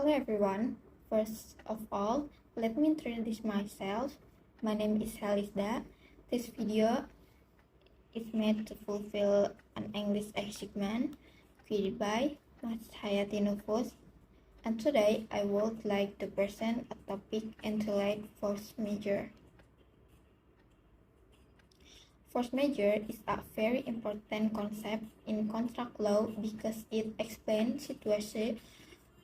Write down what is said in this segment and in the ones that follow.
Hello everyone. First of all, let me introduce myself. My name is Halisda. This video is made to fulfill an English achievement created by Mas Hayati Nufus. And today I would like to present a topic entitled force majeure. Force majeure is a very important concept in contract law because it explains situations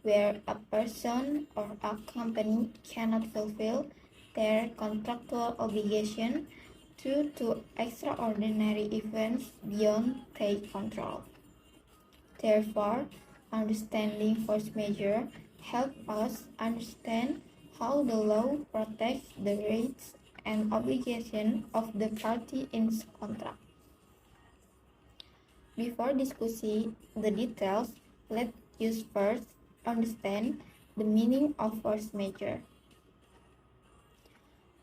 where a person or a company cannot fulfill their contractual obligation due to extraordinary events beyond their control. Therefore, understanding force majeure helps us understand how the law protects the rights and obligations of the party in the contract. Before discussing the details, let's first understand the meaning of force majeure.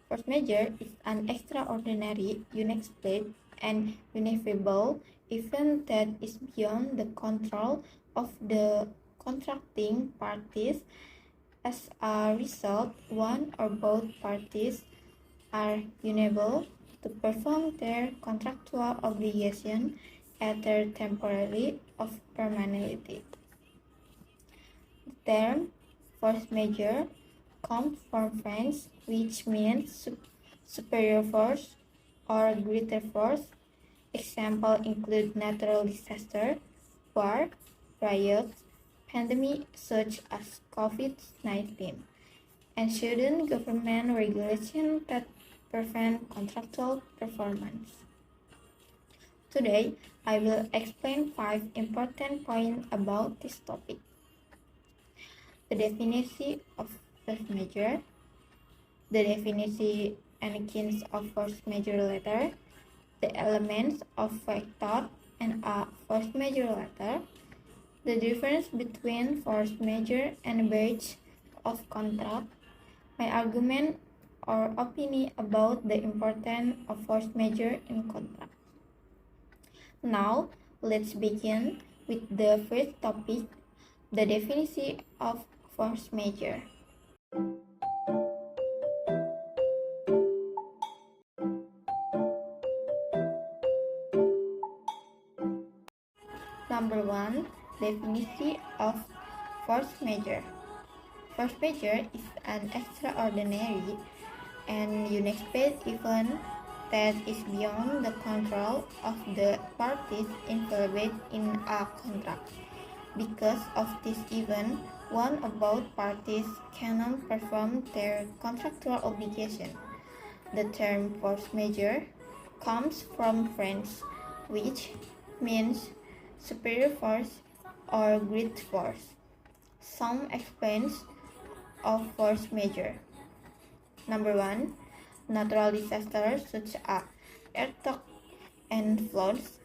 Force majeure is an extraordinary, unexplained, and inevitable event that is beyond the control of the contracting parties. As a result, one or both parties are unable to perform their contractual obligation either temporarily or permanently. The term force majeure comes from French, which means superior force or greater force. Examples include natural disaster, war, riots, pandemic such as COVID-19, and sudden government regulations that prevent contractual performance. Today, I will explain 5 important points about this topic. The definition of force majeure, the definition and kinds of force majeure letter, the elements of factor and a force majeure letter, the difference between force majeure and breach of contract, my argument or opinion about the importance of force majeure in contract. Now, let's begin with the first topic, the definition of force majeure. Number 1. Definition of force majeure. Force majeure is an extraordinary and unexpected event that is beyond the control of the parties involved in a contract. Because of this event, one or both parties cannot perform their contractual obligation. The term force majeure comes from French, which means superior force or great force. Some examples of force majeure. Number 1. Natural disasters such as earthquakes and floods.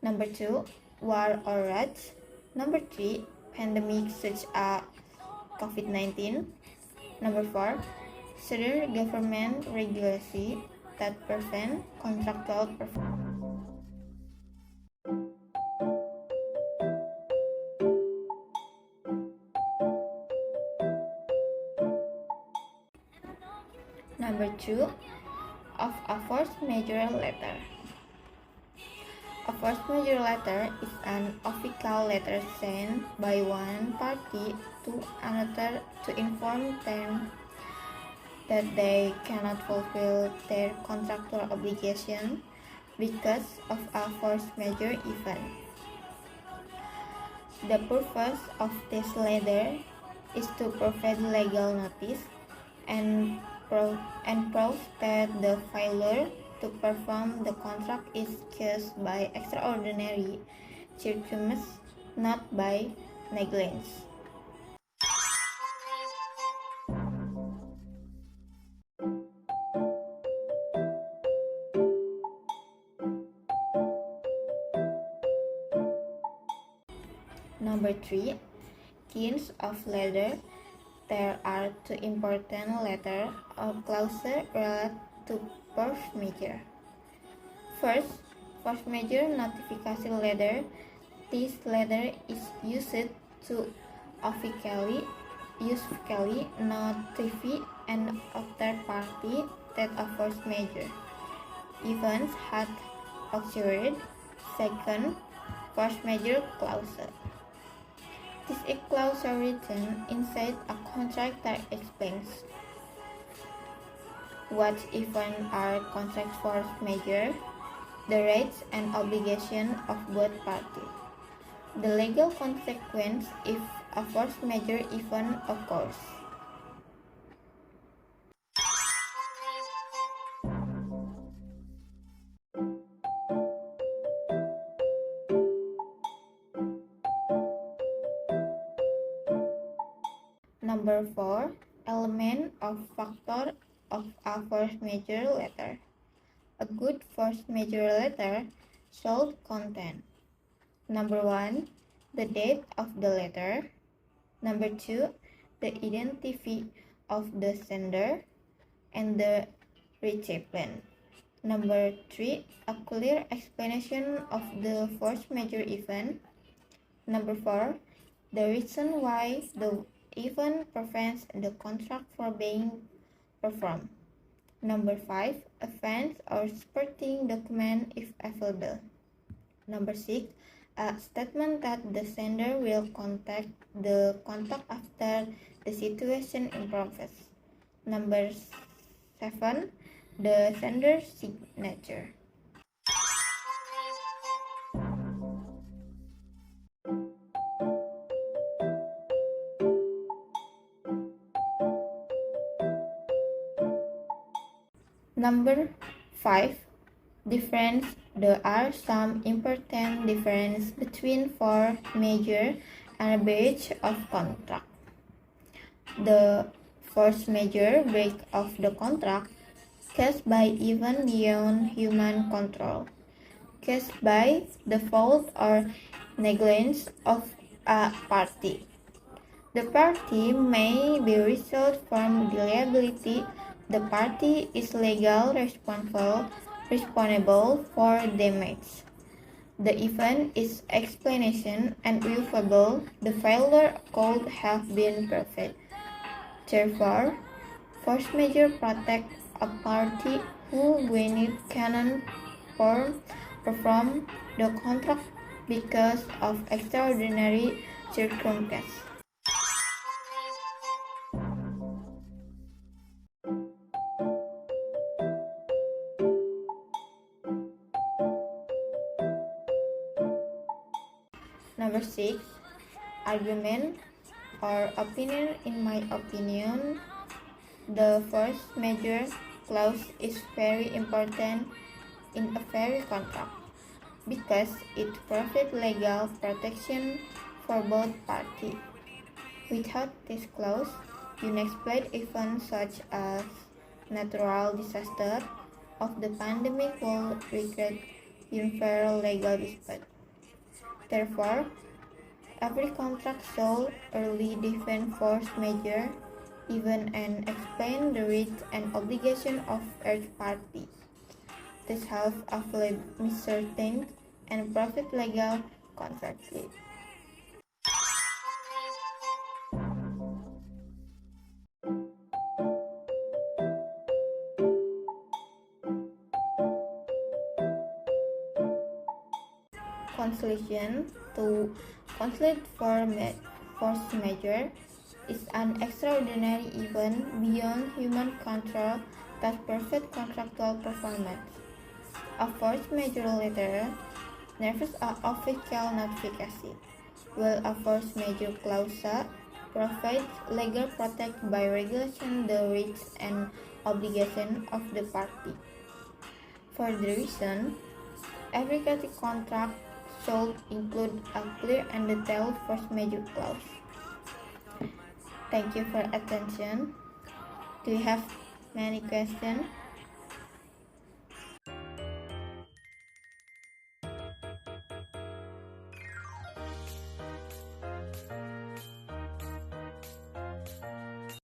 Number 2. War or riots. Number 3. Pandemics such as COVID-19. Number 4. Sudden government regulations that prevent contractual performance. Number 2. Of a force majeure letter. A force majeure letter is an official letter sent by one party to another to inform them that they cannot fulfill their contractual obligation because of a force majeure event. The purpose of this letter is to provide legal notice and prove that the failure to perform the contract is caused by extraordinary circumstances, not by negligence. Number 3. Kinds of letter. There are 2 important letters or clauses related to force majeure. First, force majeure notification letter. This letter is used to officially usually notify an third party that a force majeure event had occurred. Second, force majeure clause. This is a clause written inside a contract that explains what events are contract force majeure, the rights and obligations of both parties, the legal consequence if a force majeure event occurs. Number 4. Element of factor of a force majeure letter. A good force majeure letter should contain: Number 1. The date of the letter. Number 2. The identity of the sender and the recipient. Number 3. A clear explanation of the force majeure event. Number 4. The reason why the event prevents the contract from being performed. Number 5. Offense or supporting document if available. Number 6. A statement that the sender will contact the contact after the situation improves. Number 7. The sender's signature. Number 5. Difference. There are some important differences between force majeure and a breach of contract. The force majeure break of the contract caused by event beyond human control, caused by the fault or negligence of a party. The party may be result from liability. The party is legally responsible for damage. The event is explanation and irrefutable. The failure could have been proved. Therefore, force majeure protects a party who, when it cannot perform the contract because of extraordinary circumstances. Number 6. Argument or opinion. In my opinion, the force majeure clause is very important in a fair contract because it provides legal protection for both parties. Without this clause, unexplained events such as natural disaster of the pandemic will create unfair legal dispute. Therefore, every contract should early define force majeure even and explain the rights and obligations of each party. This helps avoid misunderstanding and prevent legal conflicts. Conclusion. To conflict force majeure is an extraordinary event beyond human control that prevents contractual performance. A force majeure letter nerves an official notification, while a force majeure clause provides legal protection by regulation the rights and obligations of the party. For the reason, every contract should include a clear and detailed force majeure clause. Thank you for attention. Do you have many questions?